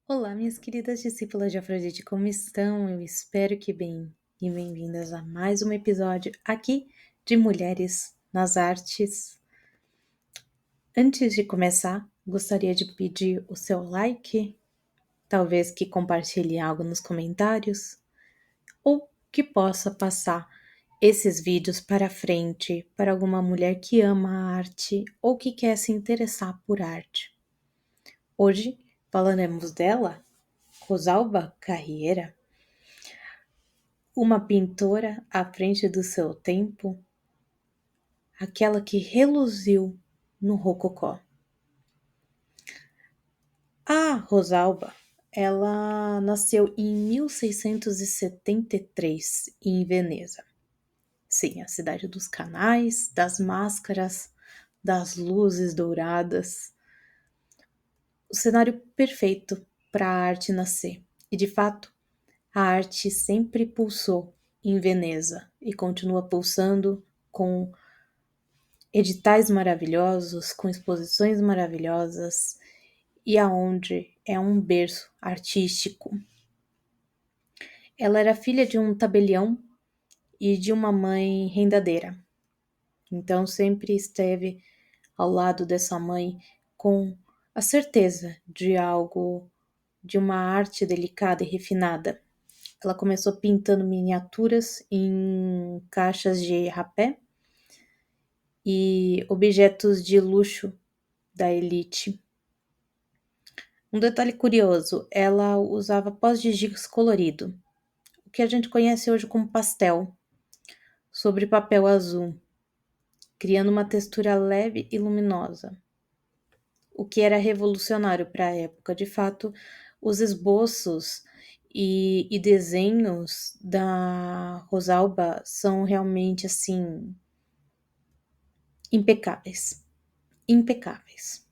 Olá, minhas queridas discípulas de Afrodite, como estão? Eu espero que bem. E bem-vindas a mais um episódio aqui de Mulheres nas Artes. Antes de começar, gostaria de pedir o seu like, talvez que compartilhe algo nos comentários, ou que possa passar esses vídeos para frente para alguma mulher que ama a arte ou que quer se interessar por arte. Hoje falaremos dela, Rosalba Carriera, uma pintora à frente do seu tempo, aquela que reluziu no rococó. A Rosalba, ela nasceu em 1673 em Veneza. Sim, a cidade dos canais, das máscaras, das luzes douradas. O cenário perfeito para a arte nascer. E de fato, a arte sempre pulsou em Veneza e continua pulsando com editais maravilhosos, com exposições maravilhosas e aonde é um berço artístico. Ela era filha de um tabelião e de uma mãe rendadeira. Então sempre esteve ao lado dessa mãe com a certeza de algo, de uma arte delicada e refinada. Ela começou pintando miniaturas em caixas de rapé e objetos de luxo da elite. Um detalhe curioso, ela usava pós de giz colorido, o que a gente conhece hoje como pastel, sobre papel azul, criando uma textura leve e luminosa, o que era revolucionário para a época. De fato, os esboços e desenhos da Rosalba são realmente assim impecáveis, impecáveis.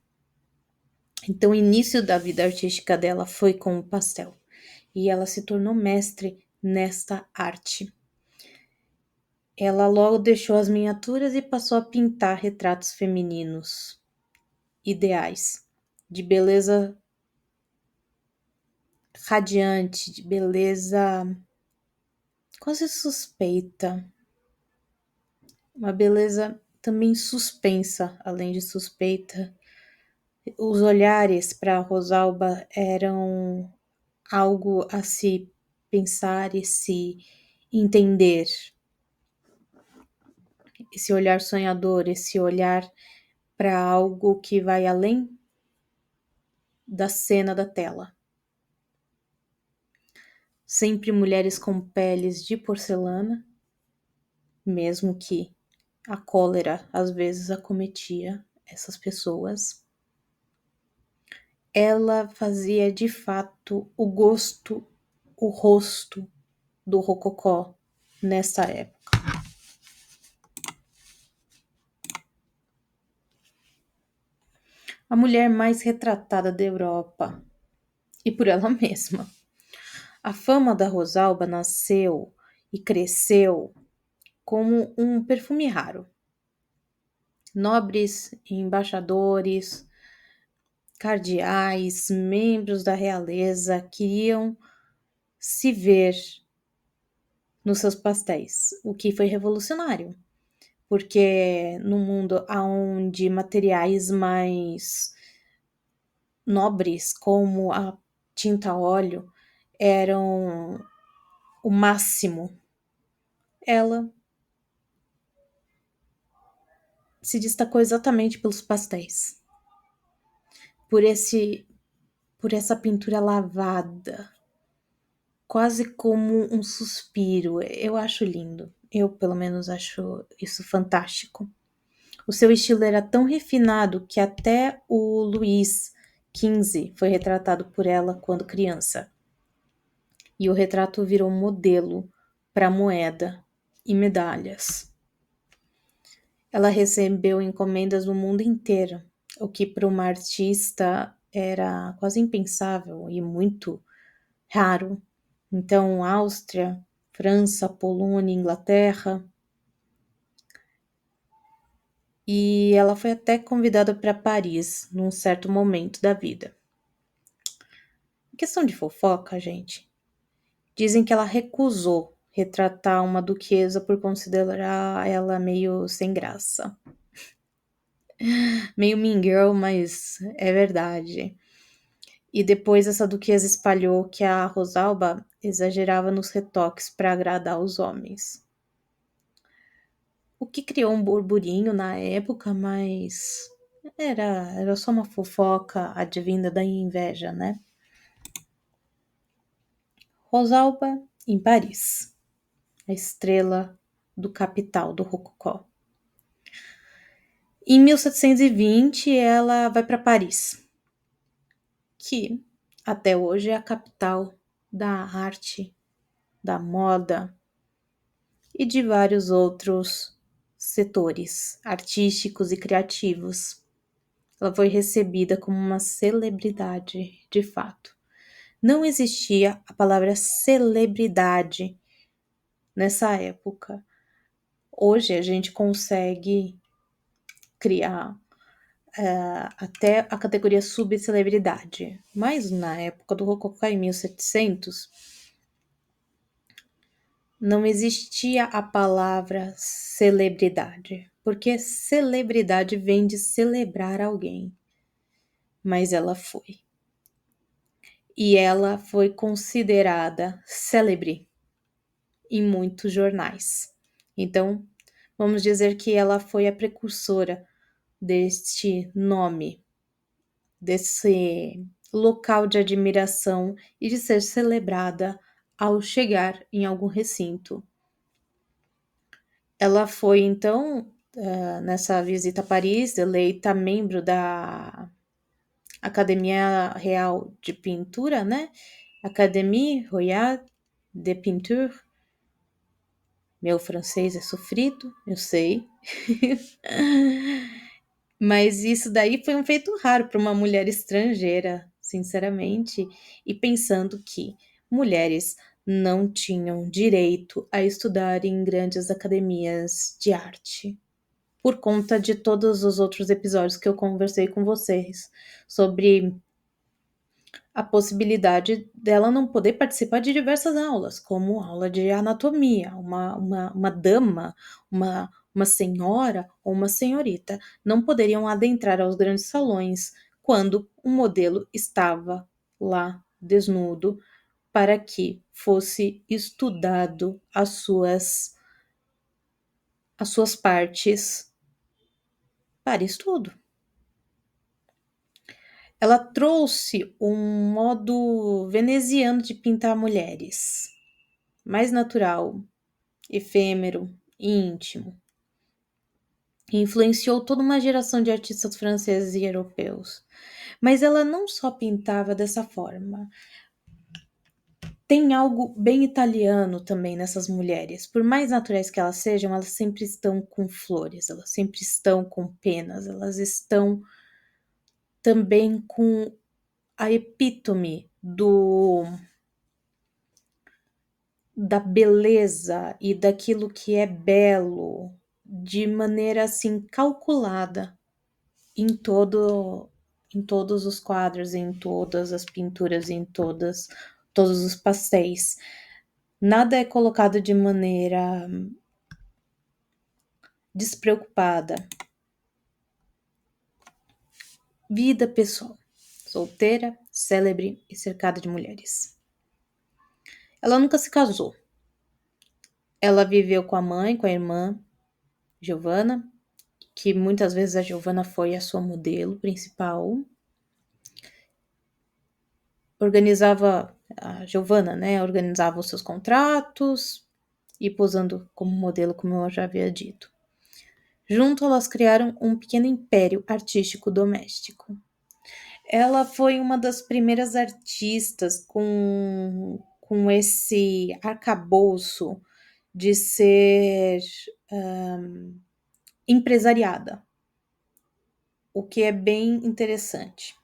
Então, o início da vida artística dela foi com o pastel e ela se tornou mestre nesta arte. Ela logo deixou as miniaturas e passou a pintar retratos femininos ideais, de beleza radiante, de beleza quase suspeita, uma beleza também suspensa, além de suspeita. Os olhares para Rosalba eram algo a se pensar e se entender. Esse olhar sonhador, esse olhar para algo que vai além da cena da tela. Sempre mulheres com peles de porcelana, mesmo que a cólera às vezes acometia essas pessoas. Ela fazia de fato o gosto, o rosto do rococó nessa época. A mulher mais retratada da Europa, e por ela mesma. A fama da Rosalba nasceu e cresceu como um perfume raro. Nobres, embaixadores, cardeais, membros da realeza queriam se ver nos seus pastéis, o que foi revolucionário, porque no mundo onde materiais mais nobres, como a tinta a óleo, eram o máximo, ela se destacou exatamente pelos pastéis, por esse, por essa pintura lavada, quase como um suspiro. Eu acho lindo. Eu, pelo menos, acho isso fantástico. O seu estilo era tão refinado que até o Luís XV foi retratado por ela quando criança. E o retrato virou modelo para moeda e medalhas. Ela recebeu encomendas do mundo inteiro, o que para uma artista era quase impensável e muito raro. Então, Áustria, França, Polônia, Inglaterra. E ela foi até convidada para Paris num certo momento da vida. questão de fofoca, gente, dizem que ela recusou retratar uma duquesa por considerar ela meio sem graça. Meio mean girl, mas é verdade. E depois essa duquesa espalhou que a Rosalba exagerava nos retoques para agradar os homens. O que criou um burburinho na época, mas era só uma fofoca advinda da inveja, né? Rosalba em Paris, a estrela do capital do Rococó. Em 1720 ela vai para Paris, que até hoje é a capital da arte, da moda e de vários outros setores artísticos e criativos. Ela foi recebida como uma celebridade, de fato. Não existia a palavra celebridade nessa época. Hoje a gente consegue criar até a categoria subcelebridade, mas na época do Rococó, em 1700, não existia a palavra celebridade, porque celebridade vem de celebrar alguém, mas ela foi. E ela foi considerada célebre em muitos jornais. Então, vamos dizer que ela foi a precursora deste nome, desse local de admiração e de ser celebrada ao chegar em algum recinto. Ela foi, então, nessa visita a Paris, eleita membro da Academia Real de Pintura, né? Académie Royale de Peinture. Meu francês é sofrido, eu sei. Mas isso daí foi um feito raro para uma mulher estrangeira, sinceramente, e pensando que mulheres não tinham direito a estudar em grandes academias de arte, por conta de todos os outros episódios que eu conversei com vocês sobre a possibilidade dela não poder participar de diversas aulas, como aula de anatomia. Uma dama, uma senhora ou uma senhorita não poderiam adentrar aos grandes salões quando o modelo estava lá desnudo para que fosse estudado as suas partes para estudo. Ela trouxe um modo veneziano de pintar mulheres, mais natural, efêmero e íntimo. E influenciou toda uma geração de artistas franceses e europeus. Mas ela não só pintava dessa forma. Tem algo bem italiano também nessas mulheres. Por mais naturais que elas sejam, elas sempre estão com flores, elas sempre estão com penas, elas estão também com a epítome da beleza e daquilo que é belo de maneira assim calculada em todos os quadros, em todas as pinturas, todos os pastéis. Nada é colocado de maneira despreocupada. Vida pessoal, solteira, célebre e cercada de mulheres. Ela nunca se casou. Ela viveu com a mãe, com a irmã, Giovanna, que muitas vezes a Giovanna foi a sua modelo principal. A Giovanna, né, organizava os seus contratos e posando como modelo, como eu já havia dito. Junto, elas criaram um pequeno império artístico doméstico. Ela foi uma das primeiras artistas com esse arcabouço de ser empresariada, o que é bem interessante.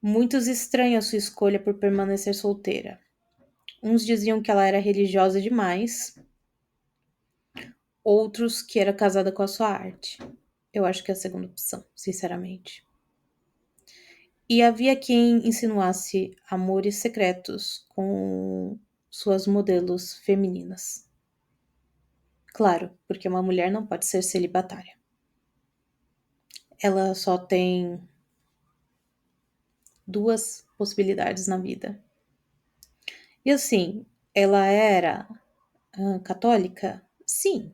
Muitos estranham a sua escolha por permanecer solteira. Uns diziam que ela era religiosa demais, outros que era casada com a sua arte. Eu acho que é a segunda opção, sinceramente. E havia quem insinuasse amores secretos com suas modelos femininas. Claro, porque uma mulher não pode ser celibatária. Ela só tem duas possibilidades na vida. E assim, ela era católica? Sim,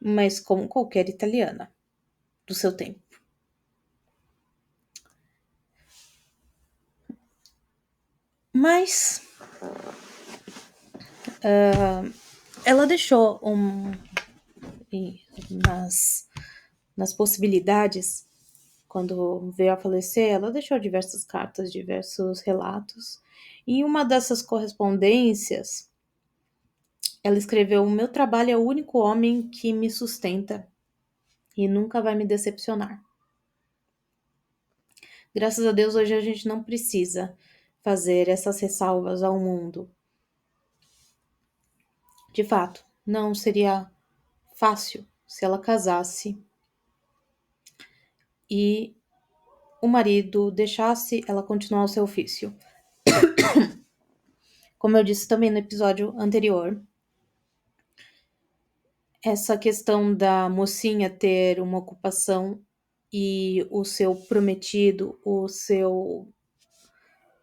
mas como qualquer italiana do seu tempo. Mas ela deixou nas possibilidades, quando veio a falecer, ela deixou diversas cartas, diversos relatos. Em uma dessas correspondências, ela escreveu: "O meu trabalho é o único homem que me sustenta e nunca vai me decepcionar. Graças a Deus, hoje a gente não precisa fazer essas ressalvas ao mundo. De fato, não seria fácil se ela casasse e o marido deixasse ela continuar o seu ofício. Como eu disse também no episódio anterior, essa questão da mocinha ter uma ocupação e o seu prometido, o seu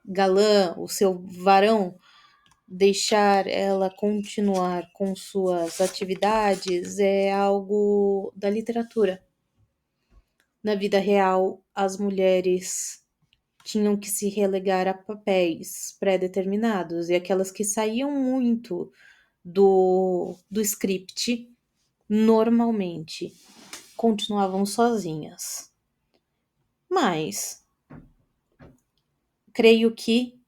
galã, o seu varão deixar ela continuar com suas atividades é algo da literatura. Na vida real, as mulheres tinham que se relegar a papéis pré-determinados, e aquelas que saíam muito do script, normalmente continuavam sozinhas. Mas creio que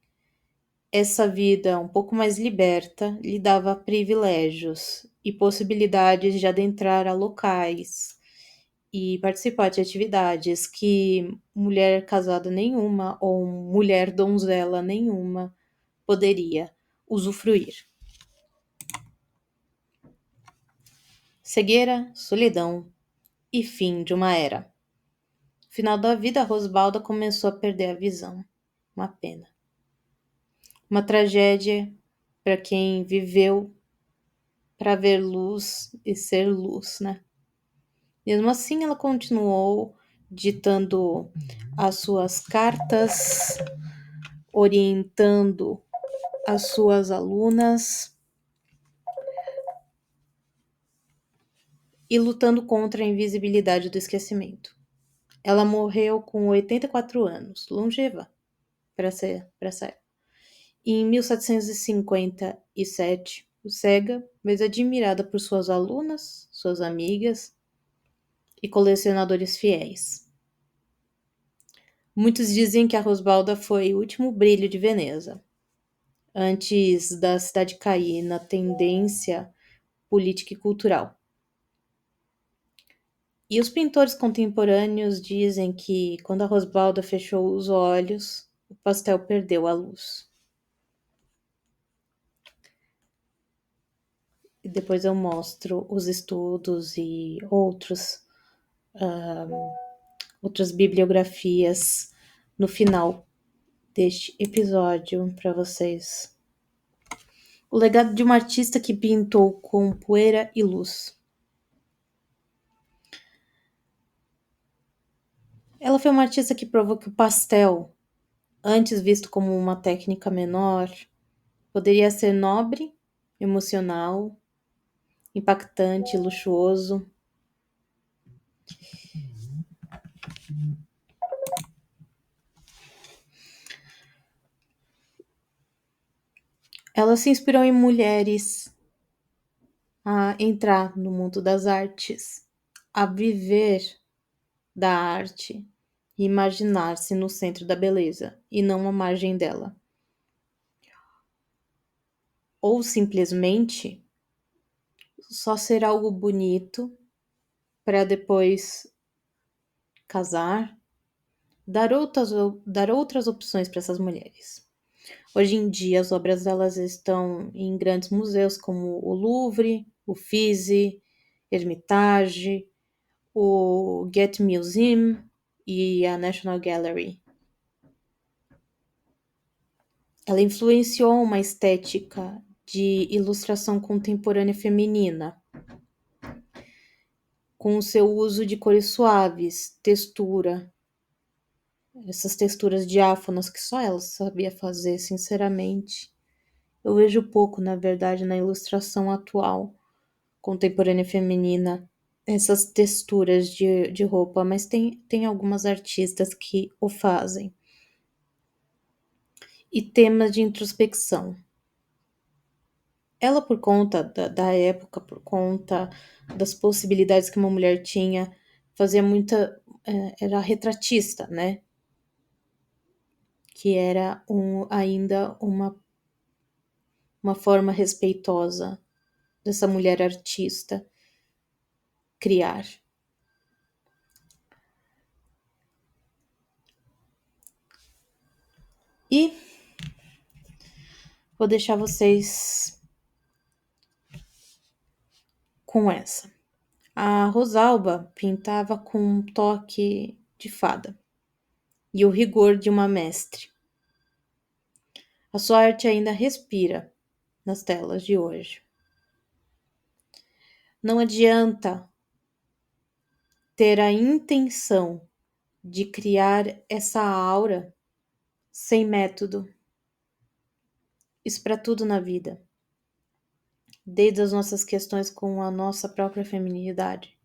essa vida um pouco mais liberta lhe dava privilégios e possibilidades de adentrar a locais e participar de atividades que mulher casada nenhuma ou mulher donzela nenhuma poderia usufruir. Cegueira, solidão e fim de uma era. No final da vida, Rosbalda começou a perder a visão. Uma pena. Uma tragédia para quem viveu para ver luz e ser luz, né? Mesmo assim, ela continuou ditando as suas cartas, orientando as suas alunas e lutando contra a invisibilidade do esquecimento. Ela morreu com 84 anos, longeva para essa época. Em 1757, cega, mas admirada por suas alunas, suas amigas e colecionadores fiéis. Muitos dizem que a Rosbalda foi o último brilho de Veneza, antes da cidade cair na tendência política e cultural. E os pintores contemporâneos dizem que, quando a Rosbalda fechou os olhos, o pastel perdeu a luz. E depois eu mostro os estudos e outras bibliografias no final deste episódio para vocês. O legado de uma artista que pintou com poeira e luz. Ela foi uma artista que provou que o pastel, antes visto como uma técnica menor, poderia ser nobre, emocional, impactante, luxuoso. Ela se inspirou em mulheres a entrar no mundo das artes, a viver da arte e imaginar-se no centro da beleza e não à margem dela. Ou simplesmente só ser algo bonito para depois casar, dar outras opções para essas mulheres. Hoje em dia, as obras delas estão em grandes museus como o Louvre, o Fizi, Hermitage, o Getty Museum e a National Gallery. Ela influenciou uma estética de ilustração contemporânea feminina, com o seu uso de cores suaves, textura, essas texturas diáfanas que só ela sabia fazer, sinceramente. Eu vejo pouco, na verdade, na ilustração atual, contemporânea feminina, essas texturas de roupa, mas tem algumas artistas que o fazem. E temas de introspecção. Ela, por conta da época, por conta das possibilidades que uma mulher tinha, fazia muita. Era retratista, né? Que era ainda uma forma respeitosa dessa mulher artista criar. E vou deixar vocês com essa. A Rosalba pintava com um toque de fada e o rigor de uma mestre. A sua arte ainda respira nas telas de hoje. Não adianta ter a intenção de criar essa aura sem método. Isso para tudo na vida. Desde as nossas questões com a nossa própria feminilidade.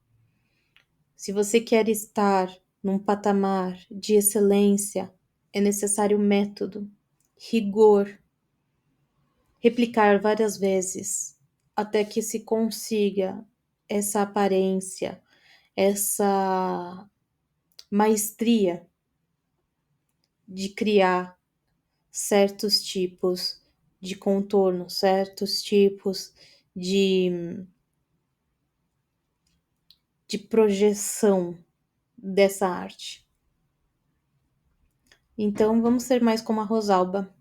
Se você quer estar num patamar de excelência, é necessário método, rigor, replicar várias vezes até que se consiga essa aparência, essa maestria de criar certos tipos de contorno, certos tipos de projeção dessa arte. Então vamos ser mais como a Rosalba.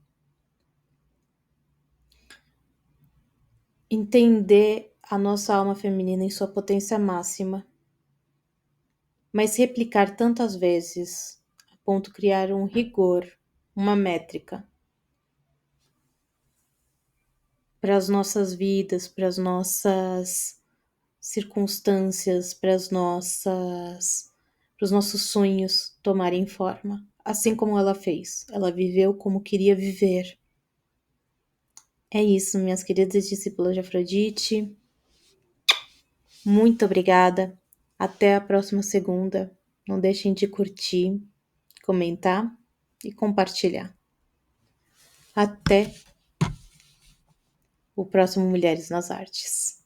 Entender a nossa alma feminina em sua potência máxima, mas replicar tantas vezes a ponto de criar um rigor, uma métrica para as nossas vidas, para as nossas circunstâncias, para os nossos sonhos tomarem forma, assim como ela fez. Ela viveu como queria viver. É isso, minhas queridas discípulas de Afrodite. Muito obrigada. Até a próxima segunda. Não deixem de curtir, comentar e compartilhar. Até o próximo Mulheres nas Artes.